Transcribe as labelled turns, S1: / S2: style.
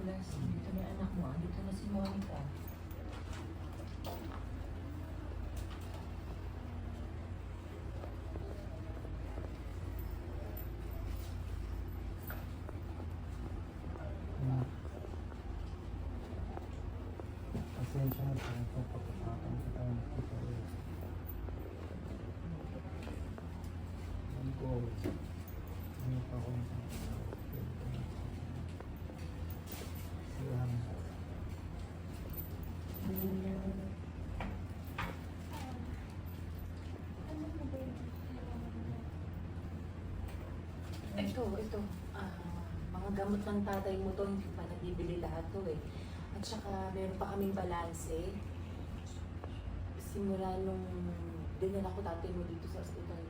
S1: Douglas, dito na yung anak mo, dito na si Monica.
S2: Pasensya na po ito pagkakapan sa tayo nakita ulit. Ano ko, ano pa ako sa silang.
S1: Ito. Mga gamot ng tatay mo to, hindi pa nabibili lahat to eh. At saka meron pa kaming balanse. Simula nung dinala ko tatay mo dito sa ospital